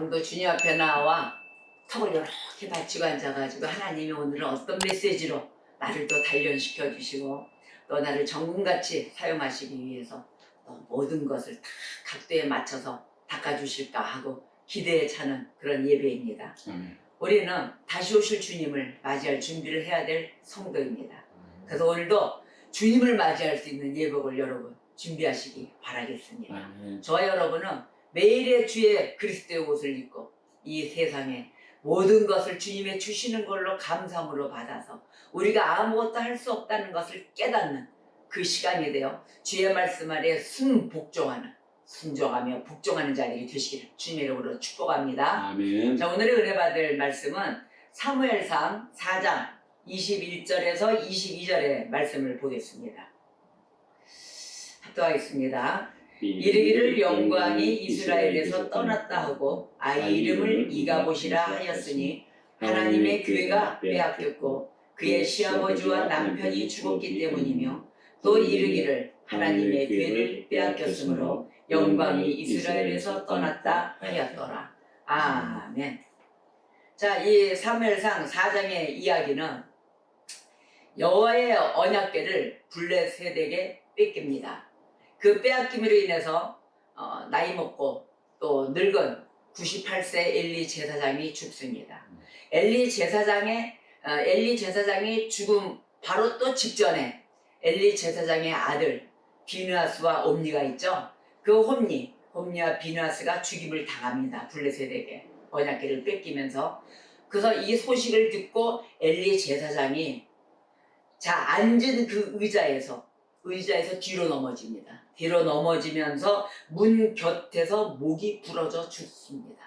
여러분도 주님 앞에 나와 턱을 이렇게 받치고 앉아가지고 하나님이 오늘은 어떤 메시지로 나를 또 단련시켜 주시고 또 나를 정금같이 사용하시기 위해서 또 모든 것을 다 각도에 맞춰서 닦아주실까 하고 기대에 차는 그런 예배입니다. 우리는 다시 오실 주님을 맞이할 준비를 해야 될 성도입니다. 그래서 오늘도 주님을 맞이할 수 있는 예복을 여러분 준비하시기 바라겠습니다. 저와 여러분은 매일의 주의 그리스도의 옷을 입고 이 세상에 모든 것을 주님의 주시는 걸로 감사함으로 받아서 우리가 아무것도 할 수 없다는 것을 깨닫는 그 시간이 되어 주의 말씀 아래 순종하며 복종하는 자들이 되시기를 주님의 이름으로 축복합니다. 아멘. 자, 오늘의 은혜 받을 말씀은 사무엘상 4장 21절에서 22절의 말씀을 보겠습니다. 합독하겠습니다. 이르기를 영광이 이스라엘에서 떠났다 하고 아이 이름을 이가봇이라 하였으니 하나님의 교회가 빼앗겼고 그의 시아버지와 남편이 죽었기 때문이며 또 이르기를 하나님의 교회를 빼앗겼으므로 영광이 이스라엘에서 떠났다 하였더라. 아멘. 자, 이 사무엘상 4장의 이야기는 여호와의 언약궤를 블레셋에게 뺏깁니다. 그 빼앗김으로 인해서 나이 먹고 또 늙은 98세 엘리 제사장이 죽습니다. 엘리 제사장이 죽음 바로 또 직전에 엘리 제사장의 아들 비느하스와 옴니가 있죠. 그 홈니와 비느하스가 죽임을 당합니다. 블레셋에게 언약궤를 뺏기면서. 그래서 이 소식을 듣고 엘리 제사장이 앉은 그 의자에서 뒤로 넘어집니다. 뒤로 넘어지면서 문 곁에서 목이 부러져 죽습니다.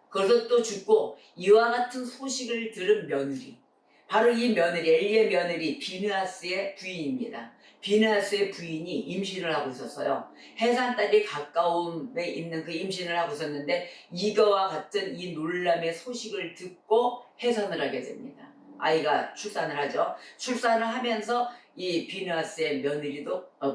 그래서 또 죽고 이와 같은 소식을 들은 며느리, 바로 이 며느리, 엘리의 며느리 비느하스의 부인입니다. 비느하스의 부인이 임신을 하고 있었어요. 해산달이 가까움에 있는 그 임신을 하고 있었는데 이거와 같은 이 놀람의 소식을 듣고 해산을 하게 됩니다. 아이가 출산을 하죠. 출산을 하면서 이 비느하스의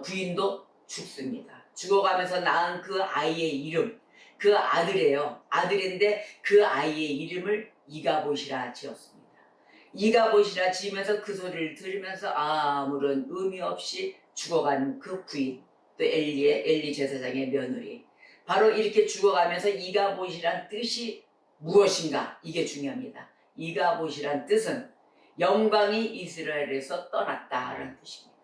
부인도 죽습니다. 죽어가면서 낳은 그 아이의 이름, 그 아들이에요. 아들인데 그 아이의 이름을 이가봇이라 지었습니다. 이가봇이라 지으면서 그 소리를 들으면서 아무런 의미 없이 죽어가는 그 부인, 또 엘리 제사장의 며느리. 바로 이렇게 죽어가면서 이가봇이란 뜻이 무엇인가? 이게 중요합니다. 이가봇이란 뜻은 영광이 이스라엘에서 떠났다라는 뜻입니다.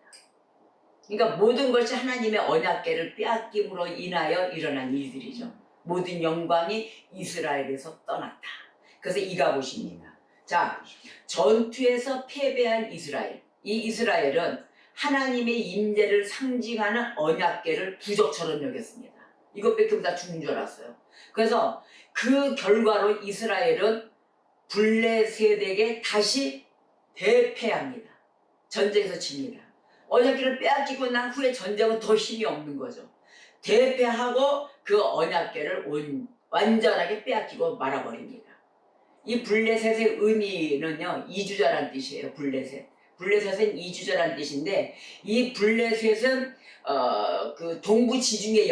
그러니까 모든 것이 하나님의 언약궤를 빼앗김으로 인하여 일어난 일들이죠. 모든 영광이 이스라엘에서 떠났다. 그래서 이가봇입니다. 자, 전투에서 패배한 이스라엘. 이 이스라엘은 하나님의 임재를 상징하는 언약궤를 부적처럼 여겼습니다. 이것 뺏기면 다 죽는 줄 알았어요. 그래서 그 결과로 이스라엘은 블레셋에게 다시 대패합니다. 전쟁에서 집니다. 언약궤를 빼앗기고 난 후에 전쟁은 더 힘이 없는 거죠. 대패하고 그 언약궤를 완전하게 빼앗기고 말아버립니다. 이 블레셋의 의미는요, 이주자란 뜻이에요. 블레셋은 이주자란 뜻인데, 이 블레셋은 그 동부 지중해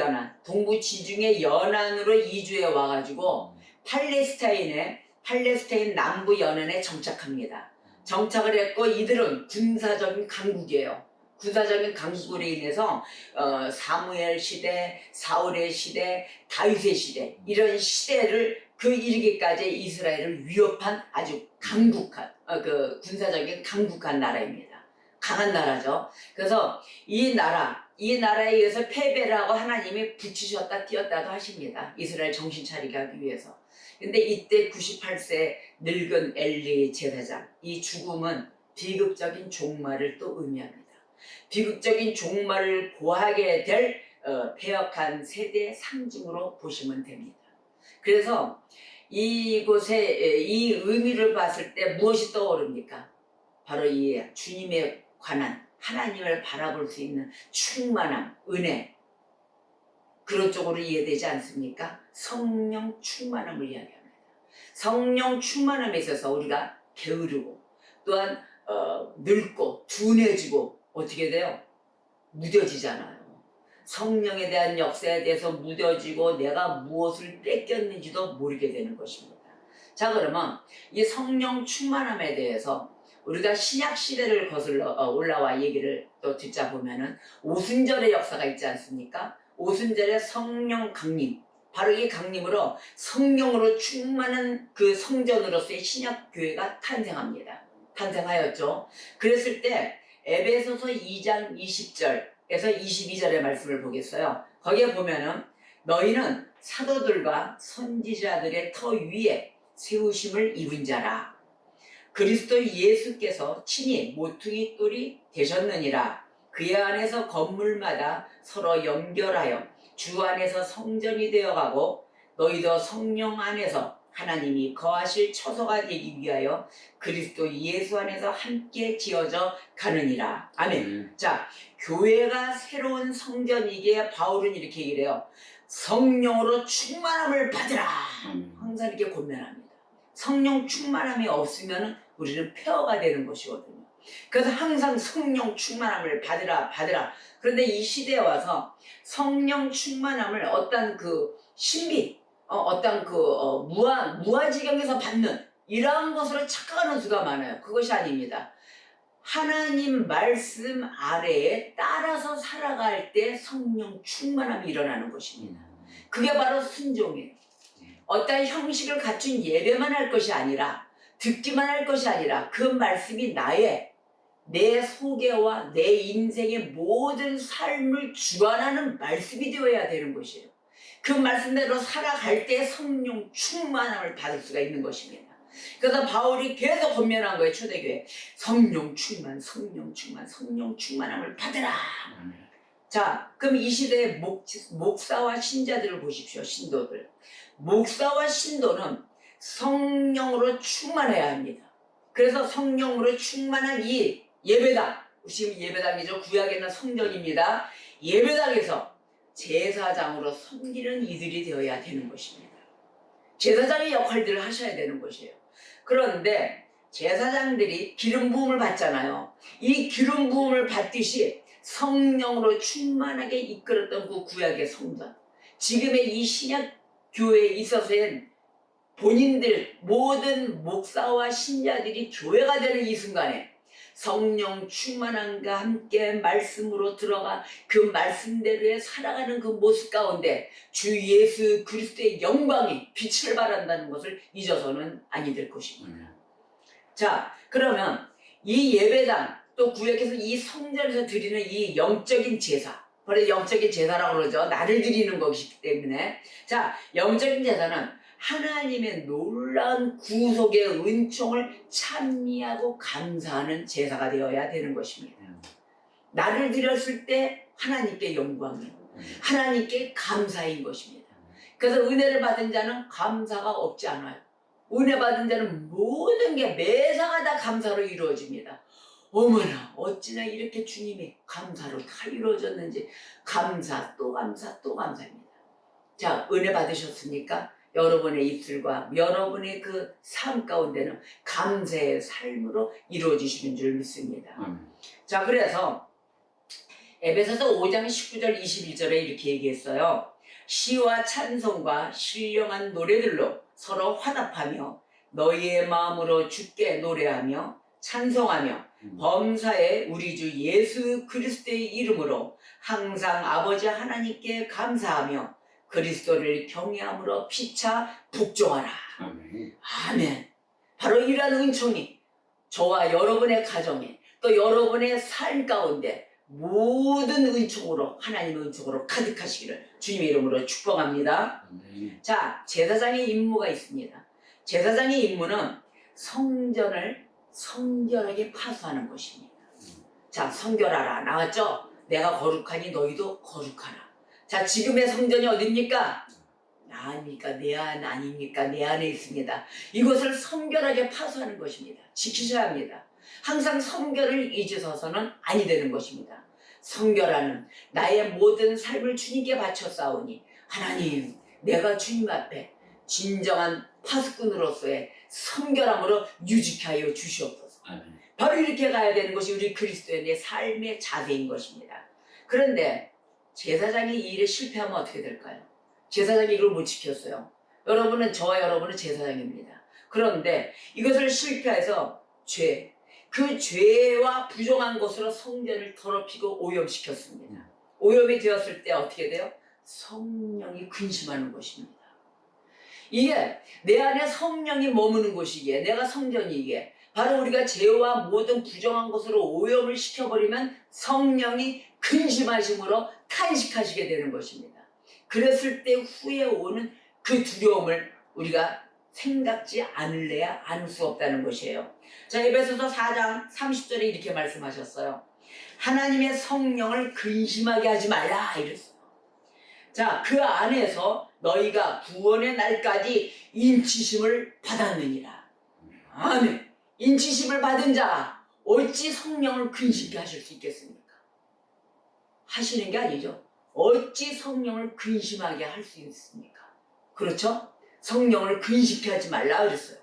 연안으로 이주해 와가지고 팔레스타인 남부 연안에 정착합니다. 정착을 했고 이들은 군사적인 강국이에요. 군사적인 강국으로 인해서 사무엘 시대, 사울의 시대, 다윗의 시대, 이런 시대를 그 이르기까지 이스라엘을 위협한 아주 강국한 군사적인 강국한 나라입니다. 강한 나라죠. 그래서 이 나라에 의해서 패배를 하고 하나님이 붙이셨다 띄었다도 하십니다. 이스라엘 정신 차리게 하기 위해서. 근데 이때 98세 늙은 엘리 제사장, 이 죽음은 비극적인 종말을 또 의미합니다. 비극적인 종말을 고하게 될 패역한 세대의 상징으로 보시면 됩니다. 그래서 이곳에 이 의미를 봤을 때 무엇이 떠오릅니까? 바로 이 주님에 관한 하나님을 바라볼 수 있는 충만함, 은혜, 그런 쪽으로 이해되지 않습니까? 성령 충만함을 이야기합니다. 성령 충만함에 있어서 우리가 게으르고 또한 늙고 둔해지고 어떻게 돼요? 무뎌지잖아요. 성령에 대한 역사에 대해서 무뎌지고 내가 무엇을 뺏겼는지도 모르게 되는 것입니다. 자, 그러면 이 성령 충만함에 대해서 우리가 신약 시대를 거슬러 올라와 얘기를 또 듣자 보면은 오순절의 역사가 있지 않습니까? 오순절의 성령 강림, 바로 이 강림으로 성령으로 충만한 그 성전으로서의 신약 교회가 탄생하였죠. 그랬을 때 에베소서 2장 20절에서 22절의 말씀을 보겠어요. 거기에 보면은 너희는 사도들과 선지자들의 터 위에 세우심을 입은 자라. 그리스도 예수께서 친히 모퉁이 돌이 되셨느니라. 그의 안에서 건물마다 서로 연결하여 주 안에서 성전이 되어가고 너희도 성령 안에서 하나님이 거하실 처소가 되기 위하여 그리스도 예수 안에서 함께 지어져 가느니라. 아멘. 자, 교회가 새로운 성전이기에 바울은 이렇게 얘기를 해요. 성령으로 충만함을 받으라. 항상 이렇게 권면합니다. 성령 충만함이 없으면 우리는 폐허가 되는 것이거든요. 그래서 항상 성령 충만함을 받으라. 그런데 이 시대에 와서 성령 충만함을 어떤 그 신비, 어떤 그 무아지경에서 받는 이러한 것으로 착각하는 수가 많아요. 그것이 아닙니다. 하나님 말씀 아래에 따라서 살아갈 때 성령 충만함이 일어나는 것입니다. 그게 바로 순종이에요. 어떤 형식을 갖춘 예배만 할 것이 아니라, 듣기만 할 것이 아니라 그 말씀이 내 속에와 내 인생의 모든 삶을 주관하는 말씀이 되어야 되는 것이에요. 그 말씀대로 살아갈 때 성령 충만함을 받을 수가 있는 것입니다. 그래서 바울이 계속 권면한 거예요. 초대교회 성령 충만함을 받으라. 자, 그럼 이 시대의 목사와 신자들을 보십시오. 신도들. 목사와 신도는 성령으로 충만해야 합니다. 그래서 성령으로 충만한 이 예배당, 지금 예배당이죠. 구약에는 성전입니다. 예배당에서 제사장으로 섬기는 이들이 되어야 되는 것입니다. 제사장의 역할들을 하셔야 되는 것이에요. 그런데 제사장들이 기름 부음을 받잖아요. 이 기름 부음을 받듯이 성령으로 충만하게 이끌었던 그 구약의 성전, 지금의 이 신약 교회에 있어서는 본인들 모든 목사와 신자들이 교회가 되는 이 순간에 성령 충만함과 함께 말씀으로 들어가 그 말씀대로에 살아가는 그 모습 가운데 주 예수 그리스도의 영광이 빛을 발한다는 것을 잊어서는 아니 될 것입니다. 자, 그러면 이 예배당 또 구약에서 이 성전에서 드리는 이 영적인 제사, 바로 영적인 제사라고 그러죠. 나를 드리는 것이기 때문에. 자, 영적인 제사는 하나님의 놀라운 구속의 은총을 찬미하고 감사하는 제사가 되어야 되는 것입니다. 나를 드렸을 때 하나님께 영광이요, 하나님께 감사인 것입니다. 그래서 은혜를 받은 자는 감사가 없지 않아요. 은혜 받은 자는 모든 게 매사가 다 감사로 이루어집니다. 어머나 어찌나 이렇게 주님의 감사로 다 이루어졌는지 감사 또 감사입니다. 자, 은혜 받으셨습니까? 여러분의 입술과 여러분의 그 삶 가운데는 감사의 삶으로 이루어지시는 줄 믿습니다. 자, 그래서 에베소서 5장 19절 21절에 이렇게 얘기했어요. 시와 찬송과 신령한 노래들로 서로 화답하며 너희의 마음으로 주께 노래하며 찬송하며 범사에 우리 주 예수 그리스도의 이름으로 항상 아버지 하나님께 감사하며 그리스도를 경외함으로 피차 복종하라. 아멘. 바로 이러한 은총이 저와 여러분의 가정에 또 여러분의 삶 가운데 모든 은총으로, 하나님의 은총으로 가득하시기를 주님의 이름으로 축복합니다. 자, 제사장의 임무가 있습니다. 제사장의 임무는 성전을 성결하게 파수하는 것입니다. 자, 성결하라 나왔죠? 내가 거룩하니 너희도 거룩하라. 자, 지금의 성전이 어딥니까? 나 아닙니까? 내 안 아닙니까? 내 안에 있습니다. 이것을 성결하게 파수하는 것입니다. 지키셔야 합니다. 항상 성결을 잊으셔서는 아니 되는 것입니다. 성결하는 나의 모든 삶을 주님께 바쳐 싸우니 하나님, 내가 주님 앞에 진정한 파수꾼으로서의 성결함으로 유지케 하여 주시옵소서. 바로 이렇게 가야 되는 것이 우리 그리스도인의 삶의 자세인 것입니다. 그런데 제사장이 이 일에 실패하면 어떻게 될까요? 제사장이 이걸 못 지켰어요. 저와 여러분은 제사장입니다. 그런데 이것을 실패해서 그 죄와 부정한 것으로 성전을 더럽히고 오염시켰습니다. 오염이 되었을 때 어떻게 돼요? 성령이 근심하는 것입니다. 이게 내 안에 성령이 머무는 곳이기에, 내가 성전이기에, 바로 우리가 죄와 모든 부정한 것으로 오염을 시켜버리면 성령이 근심하심으로 탄식하시게 되는 것입니다. 그랬을 때 후에 오는 그 두려움을 우리가 생각지 않을래야 않을 수 없다는 것이에요. 자, 에베소서 4장 30절에 이렇게 말씀하셨어요. 하나님의 성령을 근심하게 하지 말라 이랬어요. 자, 그 안에서 너희가 구원의 날까지 인치심을 받았느니라. 아멘. 인치심을 받은 자 어찌 성령을 근심케 하실 수 있겠습니까? 하시는 게 아니죠. 어찌 성령을 근심하게 할 수 있습니까? 그렇죠? 성령을 근심케 하지 말라 그랬어요.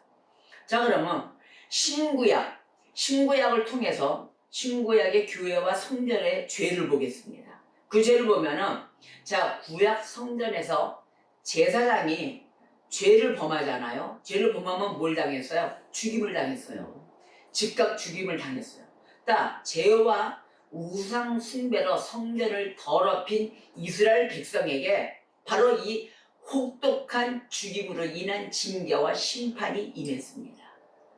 자, 그러면 신구약을 통해서 신구약의 교회와 성전의 죄를 보겠습니다. 그 죄를 보면은, 자, 구약 성전에서 제사장이 죄를 범하잖아요. 죄를 범하면 뭘 당했어요? 죽임을 당했어요. 즉각 죽임을 당했어요. 죄와 우상 숭배로 성전을 더럽힌 이스라엘 백성에게 바로 이 혹독한 죽임으로 인한 징계와 심판이 임했습니다.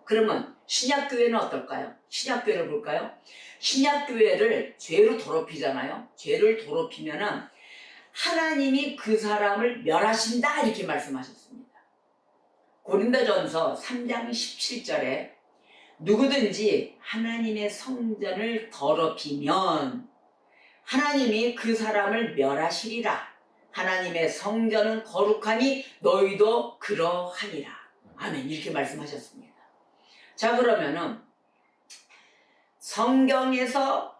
그러면 신약교회는 어떨까요? 신약교회를 볼까요? 신약교회를 죄로 더럽히잖아요. 죄를 더럽히면은 하나님이 그 사람을 멸하신다 이렇게 말씀하셨습니다. 고린도전서 3장 17절에 누구든지 하나님의 성전을 더럽히면 하나님이 그 사람을 멸하시리라. 하나님의 성전은 거룩하니 너희도 그러하니라. 아멘. 이렇게 말씀하셨습니다. 자, 그러면은 성경에서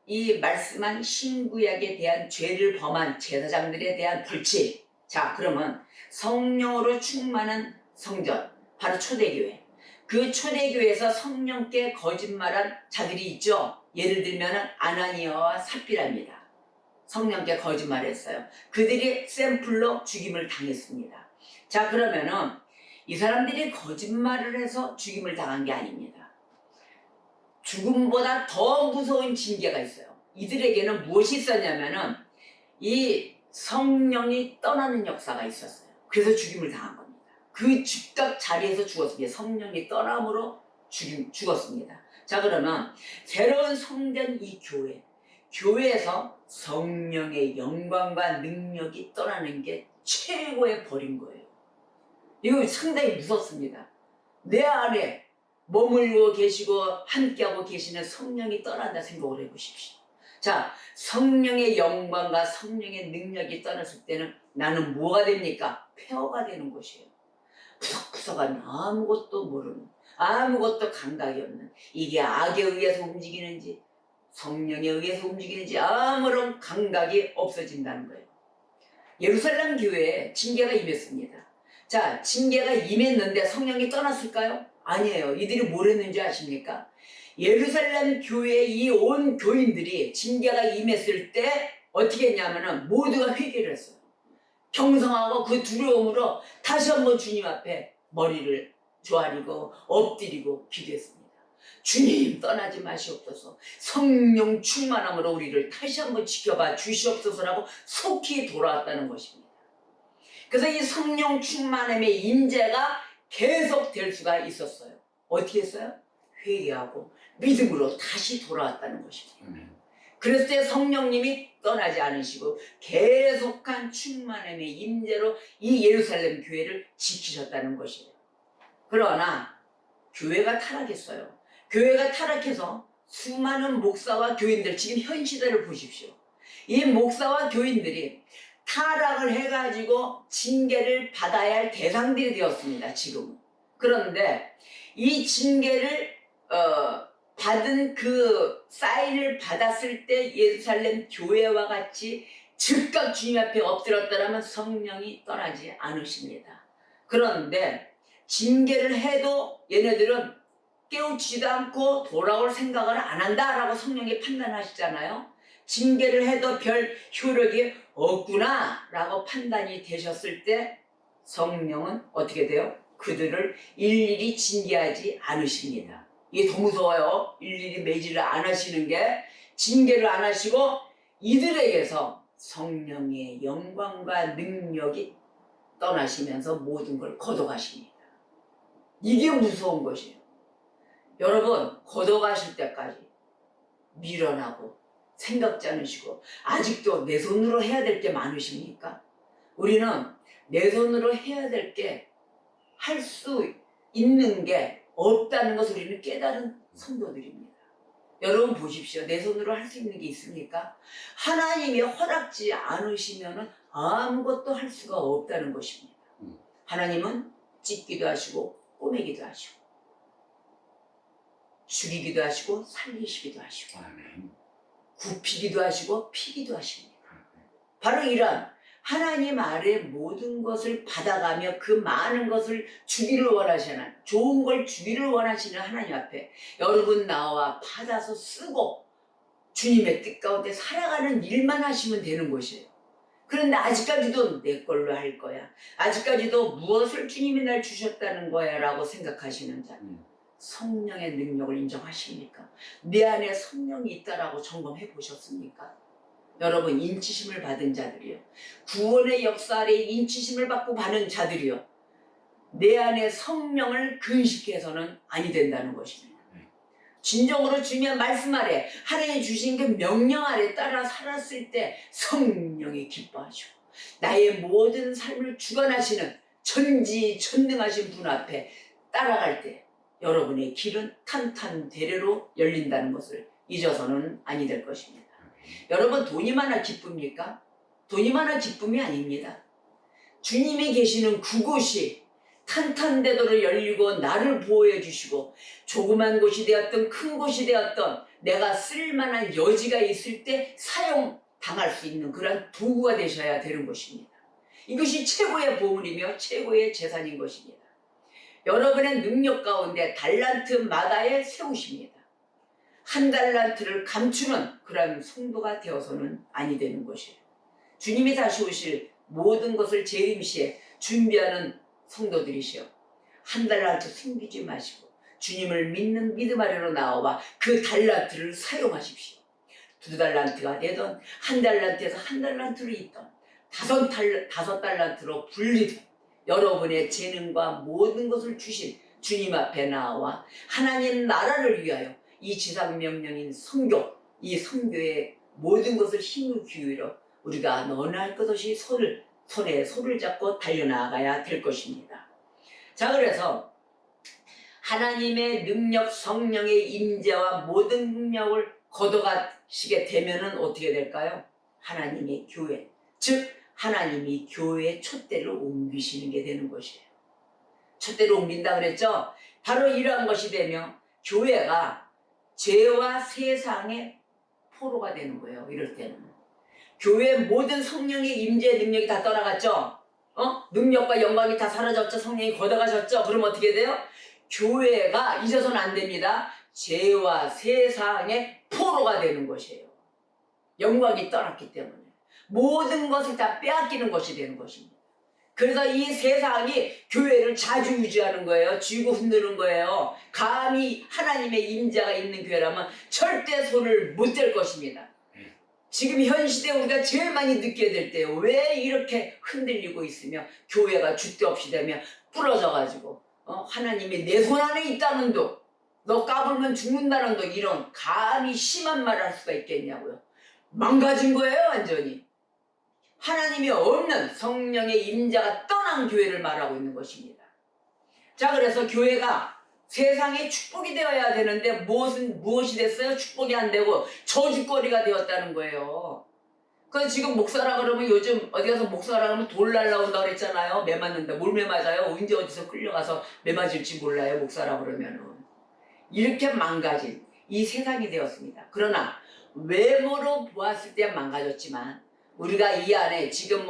이 말씀한 신구약에 대한 죄를 범한 제사장들에 대한 벌칙. 자, 그러면 성령으로 충만한 성전, 바로 초대교회. 그 초대교회에서 성령께 거짓말한 자들이 있죠. 예를 들면 아나니아와 삽비라입니다. 성령께 거짓말했어요. 그들이 샘플로 죽임을 당했습니다. 자, 그러면은 이 사람들이 거짓말을 해서 죽임을 당한 게 아닙니다. 죽음보다 더 무서운 징계가 있어요. 이들에게는 무엇이 있었냐면은 이 성령이 떠나는 역사가 있었어요. 그래서 죽임을 당한 겁니다. 그 즉각 자리에서 죽었습니다. 성령이 떠남으로 죽었습니다. 자, 그러면 새로운 성전 이 교회에서 성령의 영광과 능력이 떠나는 게 최고의 벌인 거예요. 이거 상당히 무섭습니다. 내 안에 머물고 계시고 함께하고 계시는 성령이 떠난다 생각을 해보십시오. 자, 성령의 영광과 성령의 능력이 떠났을 때는 나는 뭐가 됩니까? 폐허가 되는 것이에요. 푸석푸석한 아무것도 모르는, 아무것도 감각이 없는, 이게 악에 의해서 움직이는지 성령에 의해서 움직이는지 아무런 감각이 없어진다는 거예요. 예루살렘 교회에 징계가 임했습니다. 자, 징계가 임했는데 성령이 떠났을까요? 아니에요. 이들이 뭘 했는지 아십니까? 예루살렘 교회의 이 온 교인들이 징계가 임했을 때 어떻게 했냐면은 모두가 회개를 했어요. 경성하고 그 두려움으로 다시 한번 주님 앞에 머리를 조아리고 엎드리고 기도했습니다. 주님, 떠나지 마시옵소서. 성령 충만함으로 우리를 다시 한번 지켜봐 주시옵소서라고 속히 돌아왔다는 것입니다. 그래서 이 성령 충만함의 임재가 계속 될 수가 있었어요. 어떻게 했어요? 회개하고 믿음으로 다시 돌아왔다는 것입니다. 그랬을 때 성령님이 떠나지 않으시고 계속한 충만함의 임재로 이 예루살렘 교회를 지키셨다는 것이에요. 그러나 교회가 타락했어요. 교회가 타락해서 수많은 목사와 교인들, 지금 현 시대를 보십시오. 이 목사와 교인들이 타락을 해가지고 징계를 받아야 할 대상들이 되었습니다. 지금은. 그런데 이 징계를 받은 그 사인을 받았을 때 예루살렘 교회와 같이 즉각 주님 앞에 엎드렸다면 성령이 떠나지 않으십니다. 그런데 징계를 해도 얘네들은 깨우치지도 않고 돌아올 생각을 안 한다라고 성령이 판단하시잖아요. 징계를 해도 별 효력이 없구나 라고 판단이 되셨을 때 성령은 어떻게 돼요? 그들을 일일이 징계하지 않으십니다. 이게 더 무서워요. 일일이 매질을 안 하시는 게, 징계를 안 하시고 이들에게서 성령의 영광과 능력이 떠나시면서 모든 걸 걷어가십니다. 이게 무서운 것이에요. 여러분, 걷어가실 때까지 미련하고 생각지 않으시고 아직도 내 손으로 해야 될 게 많으십니까? 우리는 내 손으로 해야 될 게 할 수 있는 게 없다는 것을 우리는 깨달은 성도들입니다. 여러분 보십시오. 내 손으로 할 수 있는 게 있습니까? 하나님이 허락지 않으시면 아무것도 할 수가 없다는 것입니다. 하나님은 찢기도 하시고 꼬매기도 하시고 죽이기도 하시고 살리시기도 하시고 굽히기도 하시고 피기도 하십니다. 바로 이런 하나님 아래 모든 것을 받아가며 그 많은 것을 주기를 원하시는, 좋은 걸 주기를 원하시는 하나님 앞에 여러분 나와 받아서 쓰고 주님의 뜻 가운데 살아가는 일만 하시면 되는 것이에요. 그런데 아직까지도 내 걸로 할 거야, 아직까지도 무엇을 주님이 날 주셨다는 거야 라고 생각하시는 자, 성령의 능력을 인정하십니까? 내 안에 성령이 있다라고 점검해 보셨습니까? 여러분, 인치심을 받은 자들이요, 구원의 역사 아래 인치심을 받고 받는 자들이요, 내 안에 성령을 근식해서는 아니 된다는 것입니다. 진정으로 주님의 말씀 아래, 하나님 주신 그 명령 아래 따라 살았을 때 성령이 기뻐하시고 나의 모든 삶을 주관하시는 전지전능하신 분 앞에 따라갈 때 여러분의 길은 탄탄대로로 열린다는 것을 잊어서는 아니 될 것입니다. 여러분, 돈이 많아 기쁩니까? 돈이 많아 기쁨이 아닙니다. 주님이 계시는 그곳이 탄탄대도로 열리고 나를 보호해 주시고 조그만 곳이 되었던 큰 곳이 되었던 내가 쓸만한 여지가 있을 때 사용당할 수 있는 그런 도구가 되셔야 되는 것입니다. 이것이 최고의 보물이며 최고의 재산인 것입니다. 여러분의 능력 가운데 달란트마다에 세우십니다. 한 달란트를 감추는 그런 성도가 되어서는 아니 되는 것이에요. 주님이 다시 오실 모든 것을 재림시에 준비하는 성도들이시오. 한 달란트 숨기지 마시고 주님을 믿는 믿음 아래로 나와 그 달란트를 사용하십시오. 2달란트가 되던 한 달란트에서 한 달란트로 있던 5달란트로 불리던 여러분의 재능과 모든 것을 주신 주님 앞에 나와 하나님 나라를 위하여 이 지상명령인 선교, 이 선교의 모든 것을 힘을 기울여 우리가 너나 할 것 없이 손에 손을 잡고 달려나가야 될 것입니다. 자, 그래서 하나님의 능력, 성령의 임재와 모든 능력을 걷어가시게 되면은 어떻게 될까요? 하나님의 교회, 즉 하나님이 교회의 촛대를 옮기시는 게 되는 것이에요. 촛대를 옮긴다 그랬죠? 바로 이러한 것이 되며 교회가 죄와 세상의 포로가 되는 거예요. 이럴 때는 교회의 모든 성령의 임재 능력이 다 떠나갔죠? 능력과 영광이 다 사라졌죠? 성령이 걷어가셨죠? 그럼 어떻게 돼요? 교회가 잊어서는 안 됩니다. 죄와 세상의 포로가 되는 것이에요. 영광이 떠났기 때문에 모든 것을 다 빼앗기는 것이 되는 것입니다. 그래서 이 세상이 교회를 자주유지하는 거예요. 쥐고 흔드는 거예요. 감히 하나님의 임재가 있는 교회라면 절대 손을 못 댈 것입니다. 지금 현 시대에 우리가 제일 많이 느끼게 될 때요, 왜 이렇게 흔들리고 있으며 교회가 줏대 없이 되며 부러져가지고 하나님이 내 손 안에 있다는 도, 너 까불면 죽는다는 도, 이런 감히 심한 말을 할 수가 있겠냐고요. 망가진 거예요. 완전히 하나님이 없는 성령의 임재가 떠난 교회를 말하고 있는 것입니다. 자, 그래서 교회가 세상의 축복이 되어야 되는데 무엇이 됐어요? 축복이 안 되고 저주거리가 되었다는 거예요. 그래서 지금 목사라 그러면 요즘 어디 가서 목사라 그러면 돌 날라온다 그랬잖아요. 매 맞는다. 뭘 매 맞아요? 언제 어디서 끌려가서 매 맞을지 몰라요. 목사라 그러면은. 이렇게 망가진 이 세상이 되었습니다. 그러나 외모로 보았을 때 망가졌지만 우리가 이 안에 지금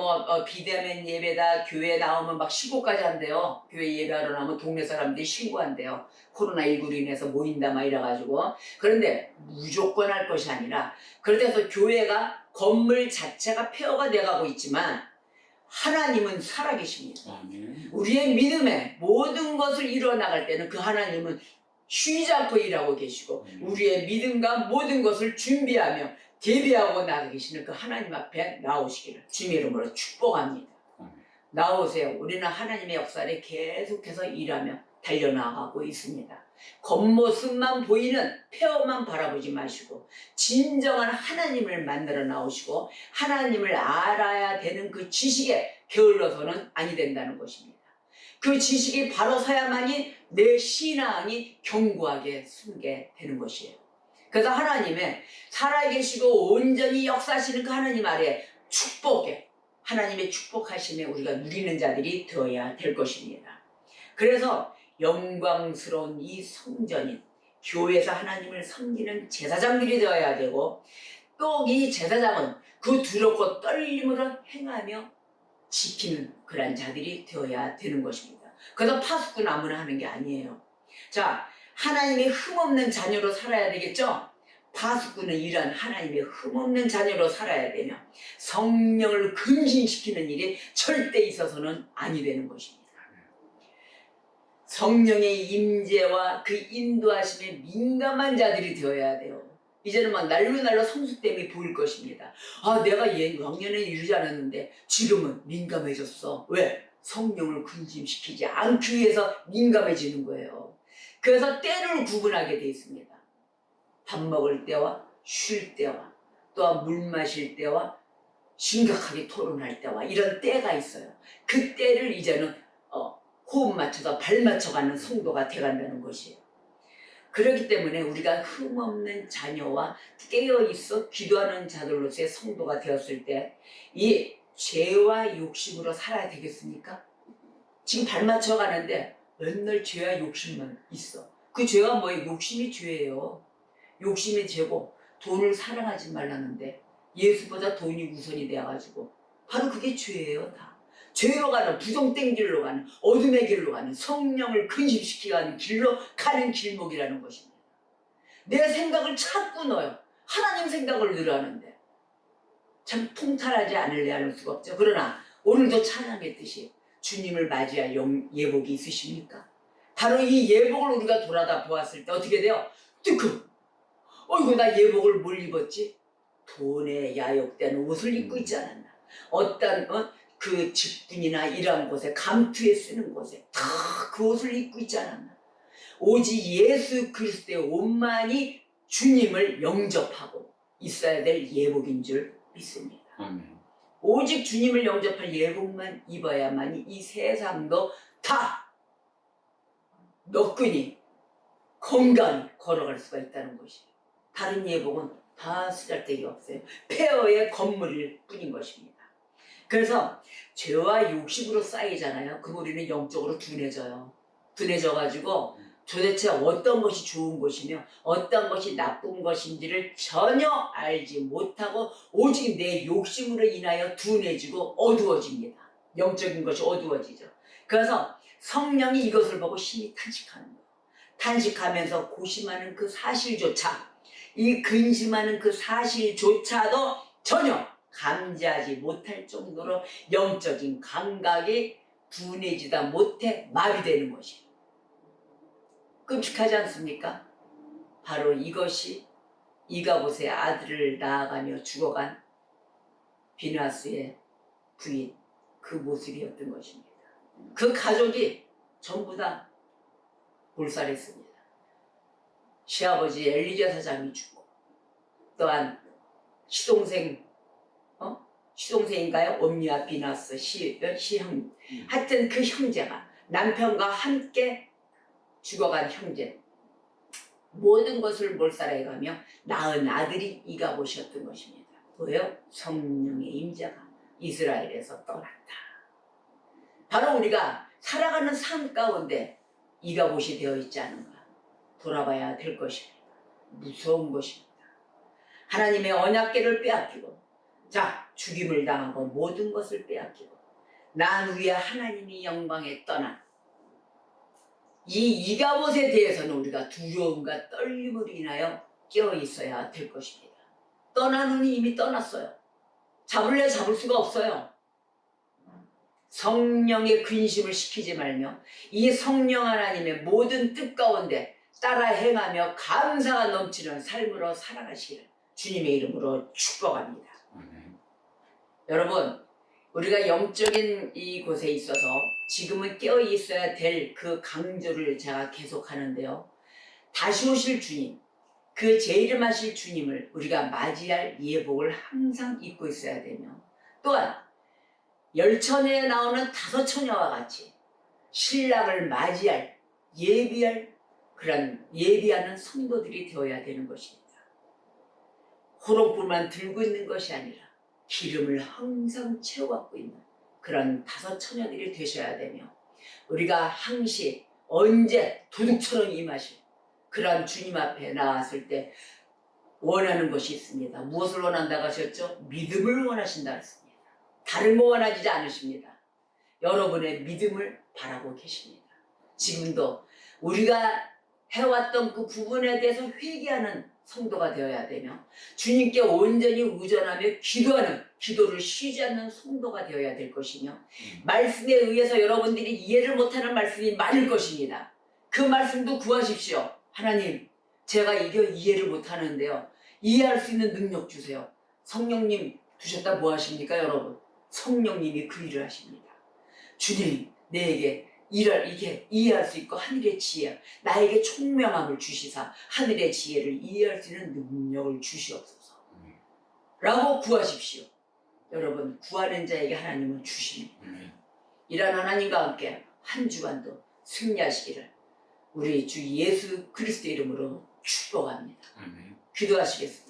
비대면 예배다 교회 나오면 막 신고까지 한대요. 교회 예배하러 나오면 동네 사람들이 신고한대요. 코로나19로 인해서 모인다 막 이래가지고. 그런데 무조건 할 것이 아니라 그래서 교회가 건물 자체가 폐허가 돼가고 있지만 하나님은 살아계십니다. 아멘. 우리의 믿음에 모든 것을 이뤄나갈 때는 그 하나님은 쉬지 않고 일하고 계시고 우리의 믿음과 모든 것을 준비하며 대비하고 나가 계시는 그 하나님 앞에 나오시기를 주님의 이름으로 축복합니다. 나오세요. 우리는 하나님의 역사를 계속해서 일하며 달려나가고 있습니다. 겉모습만 보이는 폐허만 바라보지 마시고 진정한 하나님을 만들어 나오시고 하나님을 알아야 되는 그 지식에 게을러서는 아니 된다는 것입니다. 그 지식이 바로 서야만이 내 신앙이 견고하게 숨게 되는 것이에요. 그래서 하나님의 살아계시고 온전히 역사하시는 그 하나님 아래 축복에 하나님의 축복하심에 우리가 누리는 자들이 되어야 될 것입니다. 그래서 영광스러운 이 성전인 교회에서 하나님을 섬기는 제사장들이 되어야 되고 또 이 제사장은 그 두렵고 떨림으로 행하며 지키는 그런 자들이 되어야 되는 것입니다. 그래서 파수꾼 아무나 하는 게 아니에요. 자, 하나님의 흠없는 자녀로 살아야 되겠죠? 파수꾼은 이런 하나님의 흠없는 자녀로 살아야 되며 성령을 근신시키는 일이 절대 있어서는 아니 되는 것입니다. 성령의 임재와 그 인도하심에 민감한 자들이 되어야 돼요. 이제는 막 날로 성숙됨이 보일 것입니다. 아, 내가 왕년에 이러지 않았는데 지금은 민감해졌어. 왜? 성령을 근심시키지 않기 위해서 민감해지는 거예요. 그래서 때를 구분하게 되어 있습니다. 밥 먹을 때와 쉴 때와 또한 물 마실 때와 심각하게 토론할 때와 이런 때가 있어요. 그 때를 이제는 호흡 맞춰서 발 맞춰가는 성도가 돼간다는 것이에요. 그렇기 때문에 우리가 흠없는 자녀와 깨어있어 기도하는 자들로서의 성도가 되었을 때 이 죄와 욕심으로 살아야 되겠습니까? 지금 발 맞춰가는데 맨날 죄와 욕심만 있어. 그 죄가 뭐예요? 욕심이 죄예요. 욕심이 죄고 돈을 사랑하지 말라는데 예수보다 돈이 우선이 되어가지고 바로 그게 죄예요. 다 죄로 가는 부정된 길로 가는 어둠의 길로 가는 성령을 근심시키게 하는 길로 가는 길목이라는 것입니다. 내 생각을 자꾸 넣어요. 하나님 생각을 늘 하는데 참 통탈하지 않을래 할 수가 없죠. 그러나 오늘도 찬양했듯이 주님을 맞이할 예복이 있으십니까? 바로 이 예복을 우리가 돌아다 보았을 때 어떻게 돼요? 뜨끔! 어이구, 나 예복을 뭘 입었지? 돈에 야욕되는 옷을 입고 있지 않았나? 어떤 그 직분이나 이러한 곳에 감투에 쓰는 곳에 다 그 옷을 입고 있지 않았나? 오직 예수 그리스도의 옷만이 주님을 영접하고 있어야 될 예복인 줄 믿습니다. 아멘. 오직 주님을 영접할 예복만 입어야만이 이 세상도 다 너끈히 건강히 걸어갈 수가 있다는 것이에요. 다른 예복은 다 쓰잘데기 없어요. 폐허의 건물일 뿐인 것입니다. 그래서 죄와 욕심으로 쌓이잖아요. 그럼 우리는 영적으로 둔해져요. 둔해져가지고 도대체 어떤 것이 좋은 것이며 어떤 것이 나쁜 것인지를 전혀 알지 못하고 오직 내 욕심으로 인하여 둔해지고 어두워집니다. 영적인 것이 어두워지죠. 그래서 성령이 이것을 보고 심히 탄식하는 거예요. 탄식하면서 고심하는 그 사실조차 이 근심하는 그 사실조차도 전혀 감지하지 못할 정도로 영적인 감각이 둔해지다 못해 마비되는 것이에요. 끔찍하지 않습니까? 바로 이것이 이가봇의 아들을 낳아가며 죽어간 비느하스의 부인 그 모습이었던 것입니다. 그 가족이 전부 다 몰살했습니다. 시아버지 엘리제 사장이 죽고 또한 시동생인가요? 옴니와 비나스 시형 하여튼 그 형제가 남편과 함께 죽어간 형제 모든 것을 몰살해가며 낳은 아들이 이가봇이었던 것입니다. 뭐예요? 성령의 임재가 이스라엘에서 떠났다. 바로 우리가 살아가는 삶 가운데 이가봇이 되어 있지 않은가 돌아봐야 될 것입니다. 무서운 것입니다. 하나님의 언약궤를 빼앗기고 자, 죽임을 당하고 모든 것을 빼앗기고 난 후에 하나님이 영광에 떠난 이 이가봇에 대해서는 우리가 두려움과 떨림으로 인하여 깨어 있어야 될 것입니다. 떠나는 이미 떠났어요. 잡을래 잡을 수가 없어요. 성령의 근심을 시키지 말며 이 성령 하나님의 모든 뜻 가운데 따라 행하며 감사가 넘치는 삶으로 살아가시기를 주님의 이름으로 축복합니다. 여러분, 우리가 영적인 이곳에 있어서 지금은 깨어 있어야 될 그 강조를 제가 계속 하는데요. 다시 오실 주님, 그 재림하실 주님을 우리가 맞이할 예복을 항상 입고 있어야 되며, 또한 열처녀에 나오는 다섯 처녀와 같이 신랑을 맞이할 예비할 그런 예비하는 성도들이 되어야 되는 것입니다. 호롱불만 들고 있는 것이 아니라 기름을 항상 채워갖고 있는 그런 다섯 처녀들이 되셔야 되며, 우리가 항시 언제 도둑처럼 임하실 그런 주님 앞에 나왔을 때 원하는 것이 있습니다. 무엇을 원한다고 하셨죠? 믿음을 원하신다 했습니다. 다른 거 원하지 않으십니다. 여러분의 믿음을 바라고 계십니다. 지금도 우리가 해왔던 그 부분에 대해서 회개하는 성도가 되어야 되며, 주님께 온전히 의존하며 기도하는, 기도를 쉬지 않는 성도가 되어야 될 것이며, 말씀에 의해서 여러분들이 이해를 못하는 말씀이 많을 것입니다. 그 말씀도 구하십시오. 하나님, 제가 이거 이해를 못하는데요, 이해할 수 있는 능력 주세요. 성령님 두셨다 뭐 하십니까 여러분? 성령님이 그 일을 하십니다. 주님, 내게 이게 이해할 수 있고 하늘의 지혜, 나에게 총명함을 주시사 하늘의 지혜를 이해할 수 있는 능력을 주시옵소서 라고 구하십시오. 여러분, 구하는 자에게 하나님은 주십니다. 이런 하나님과 함께 한 주간도 승리하시기를 우리 주 예수 그리스도 이름으로 축복합니다. 기도하시겠습니다.